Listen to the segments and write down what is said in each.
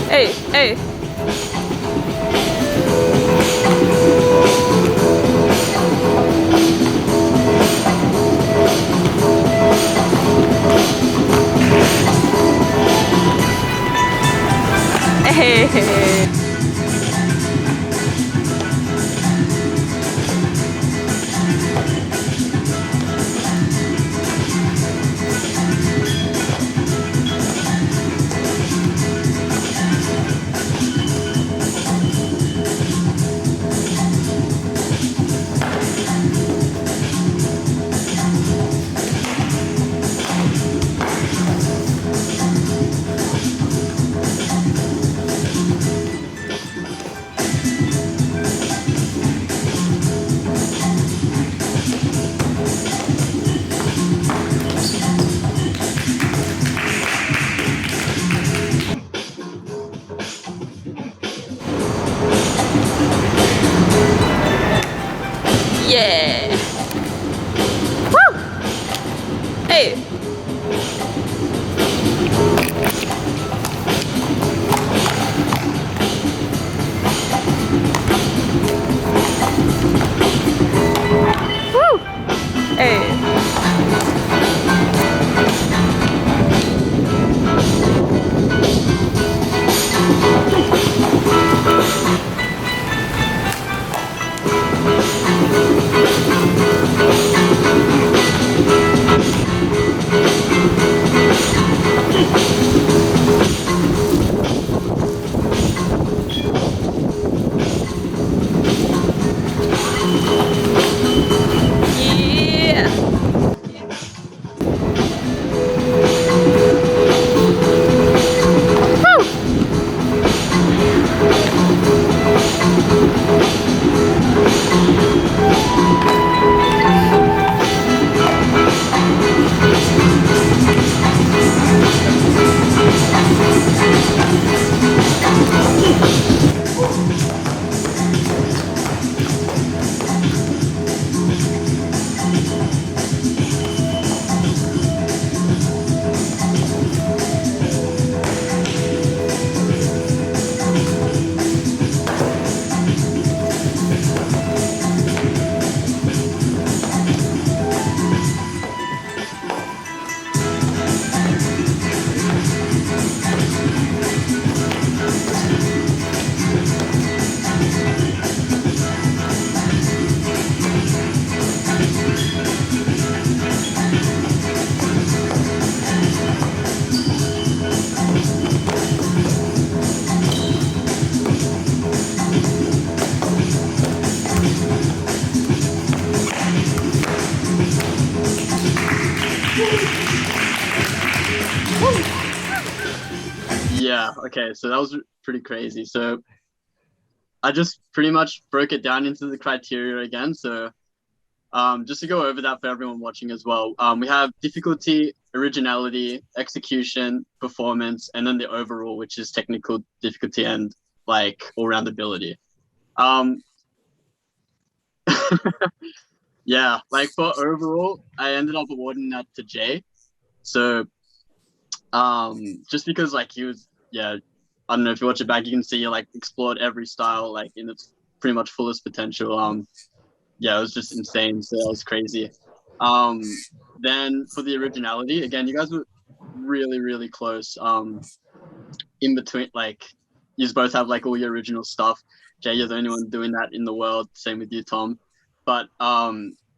Hey. Hey. Yeah. Woo. Hey. Woo. Hey. Yeah, okay, so that was pretty crazy. So I just pretty much broke it down into the criteria again. So just to go over that for everyone watching as well, we have difficulty, originality, execution, performance, and then the overall, which is technical difficulty and like all-round ability. Yeah, like for overall, I ended up awarding that to Jay. So just because like he was, yeah, I don't know if you watch it back, you can see he like explored every style like in its pretty much fullest potential. yeah, it was just insane. So that was crazy. Um, then for the originality, again, you guys were really, really close. In between, like, you both have like all your original stuff. Jay, you're the only one doing that in the world. Same with you, Tom. But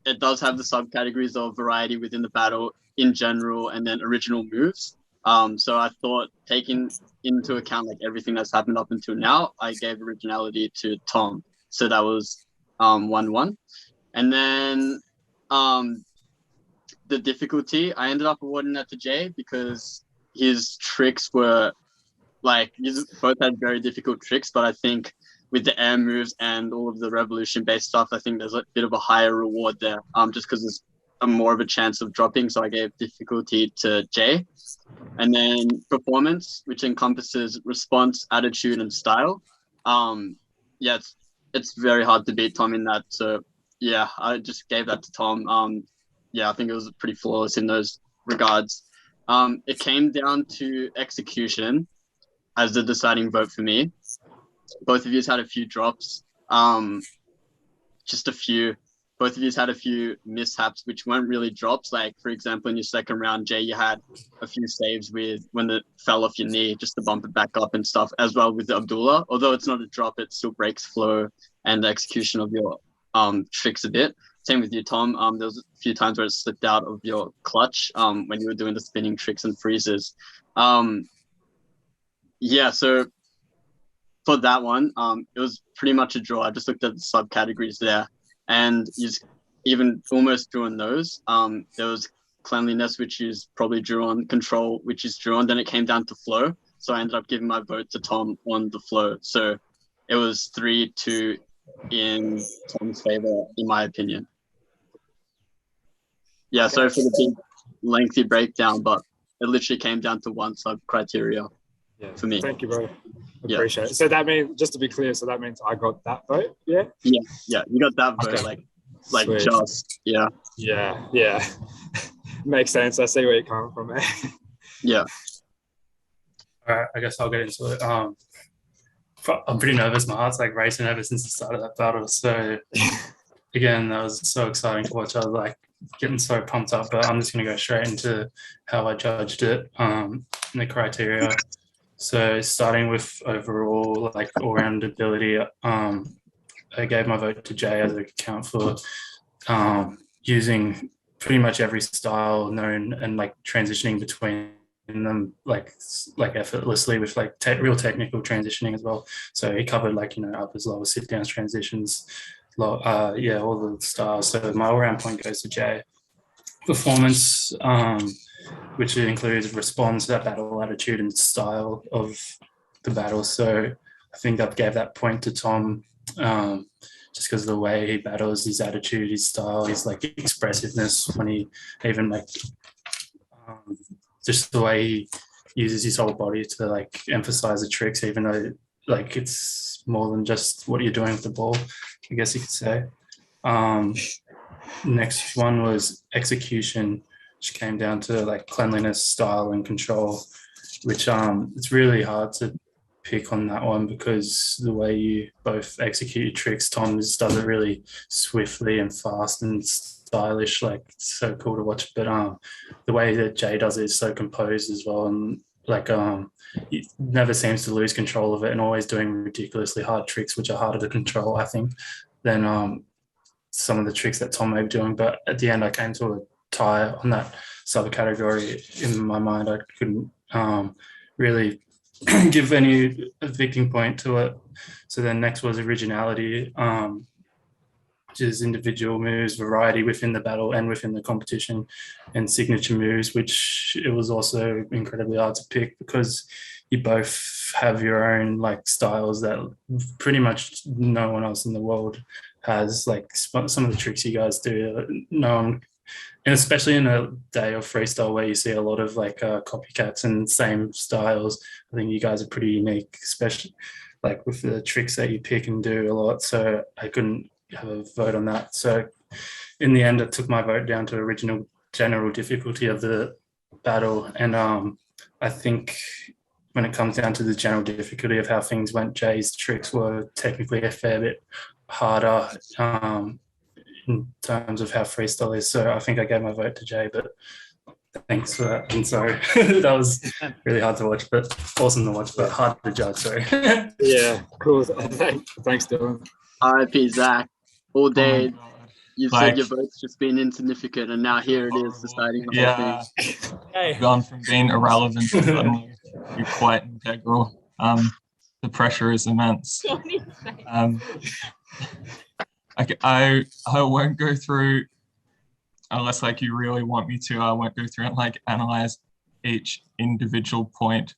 it does have the subcategories of variety within the battle in general, and then original moves. So I thought, taking into account like everything that's happened up until now, I gave originality to Tom. So that was 1-1. And then um the difficulty, I ended up awarding that to Jay because his tricks were like, you both had very difficult tricks, but I think with the air moves and all of the revolution based stuff, I think there's a bit of a higher reward there. Just because there's a more of a chance of dropping, so I gave difficulty to Jay. And then performance, which encompasses response, attitude, and style. Yeah, it's very hard to beat Tom in that. So yeah, I just gave that to Tom. Yeah, I think it was pretty flawless in those regards. It came down to execution as the deciding vote for me. Both of you had a few drops, just a few. Both of you had a few mishaps, which weren't really drops. Like, for example, in your second round, Jay, you had a few saves with when it fell off your knee just to bump it back up and stuff, as well with Abdullah. Although it's not a drop, it still breaks flow and the execution of your tricks a bit. Same with you, Tom. There was a few times where it slipped out of your clutch when you were doing the spinning tricks and freezes. Yeah, so for that one, it was pretty much a draw. I just looked at the subcategories there, and you even almost drew on those. There was cleanliness, which is probably drew on, control, which is drew on. Then it came down to flow, so I ended up giving my vote to Tom on the flow. So it was 3-2 in Tom's favor, in my opinion. Yeah, sorry for the big, lengthy breakdown, but it literally came down to one sub criteria for me. Thank you, bro. Appreciate it. So that means, just to be clear, so that means I got that vote, yeah? Yeah, you got that vote, okay. like Sweet. just, yeah. Yeah. Makes sense. I see where you're coming from, man. Yeah. All right, I guess I'll get into it. I'm pretty nervous. My heart's like racing ever since the start of that battle. So again, that was so exciting to watch. I was like getting so pumped up, but I'm just going to go straight into how I judged it in the criteria. So starting with overall, like all-round ability, I gave my vote to Jay as a count for using pretty much every style known and like transitioning between them like effortlessly with like real technical transitioning as well. So he covered like, uppers, lowers, sit downs, transitions, all the styles. So my all-round point goes to Jay. Performance, which includes response, that battle attitude and style of the battle. So I think I gave that point to Tom, just because of the way he battles, his attitude, his style, his like expressiveness when he even like just the way he uses his whole body to like emphasize the tricks, even though like it's more than just what you're doing with the ball, I guess you could say. Next one was execution, which came down to like cleanliness, style, and control, which it's really hard to pick on that one because the way you both execute your tricks, Tom does it really swiftly and fast and stylish, like it's so cool to watch. But the way that Jay does it is so composed as well, and like he never seems to lose control of it, and always doing ridiculously hard tricks, which are harder to control, I think, than some of the tricks that Tom may be doing. But at the end, I came to a tie on that subcategory. In my mind, I couldn't really give any victing point to it. So then next was originality, which is individual moves, variety within the battle and within the competition, and signature moves, which it was also incredibly hard to pick because you both have your own like styles that pretty much no one else in the world has. Like some of the tricks you guys do, no one, and especially in a day of freestyle where you see a lot of like copycats and same styles, I think you guys are pretty unique, especially like with the tricks that you pick and do a lot. So I couldn't have a vote on that. So in the end, I took my vote down to original general difficulty of the battle. And I think when it comes down to the general difficulty of how things went, Jay's tricks were technically a fair bit harder. in terms of how freestyle is. So I think I gave my vote to Jay, but thanks for that. And sorry, that was really hard to watch, but awesome to watch, but hard to judge. Sorry. Yeah, cool. Thanks, Dylan. RIP Zach. All day, God. you said your vote's just been insignificant, and now here it is deciding the whole thing. You've gone from being irrelevant to suddenly you're quite integral. The pressure is immense. I won't go through, unless like you really want me to, I won't go through and like analyze each individual point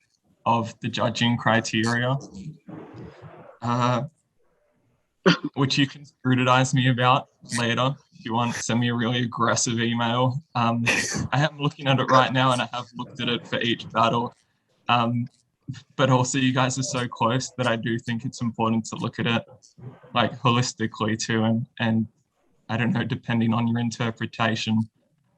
of the judging criteria, which you can scrutinize me about later. If you want, send me a really aggressive email. I am looking at it right now, and I have looked at it for each battle. But also you guys are so close that I do think it's important to look at it like holistically too. And I don't know, depending on your interpretation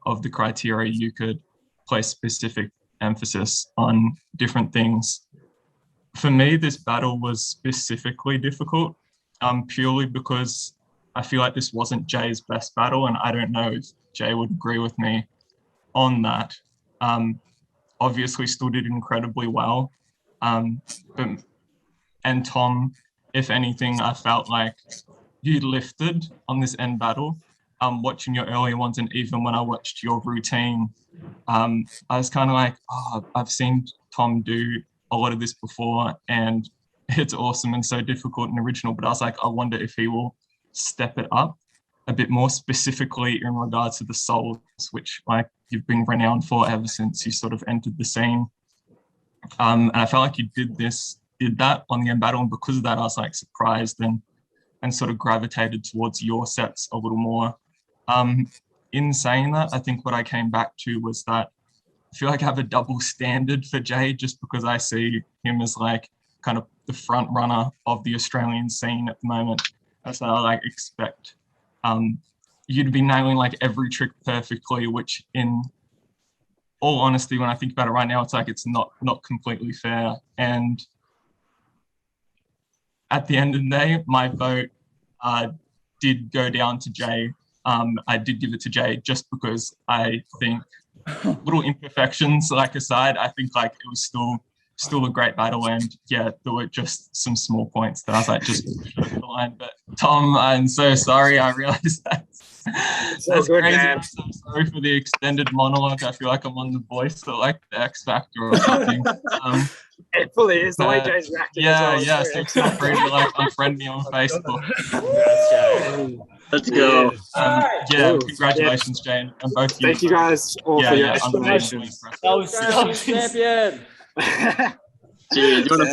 of the criteria, you could place specific emphasis on different things. For me, this battle was specifically difficult, purely because I feel like this wasn't Jay's best battle, and I don't know if Jay would agree with me on that. Obviously still did incredibly well. And Tom, if anything, I felt like you lifted on this end battle. Watching your earlier ones, and even when I watched your routine, I was kind of like, oh, I've seen Tom do a lot of this before, and it's awesome and so difficult and original, but I was like, I wonder if he will step it up a bit more, specifically in regards to the souls, which like you've been renowned for ever since you sort of entered the scene. And I felt like you did that on the end battle, and because of that, I was like surprised and sort of gravitated towards your sets a little more. In saying that, I think what I came back to was that I feel like I have a double standard for Jay, just because I see him as like kind of the front runner of the Australian scene at the moment. So I like expect you to be nailing like every trick perfectly, which in all honesty, when I think about it right now, it's like it's not completely fair. And at the end of the day, my vote did go down to Jay. I did give it to Jay just because I think little imperfections like aside, I think like it was still a great battle, and yeah, there were just some small points that I was like just over the line. But Tom, I'm so sorry. I realized that's good, crazy. man. I'm so sorry for the extended monologue. I feel like I'm on The Voice or like the X Factor or something. It fully is the way Jay's reacting. Yeah. So feel free to like unfriend me on Facebook. Let's go. Congratulations, Jane, and both you. Thank you guys all for your unbelievably explanations. impressive. That was champion. Cheers. You want to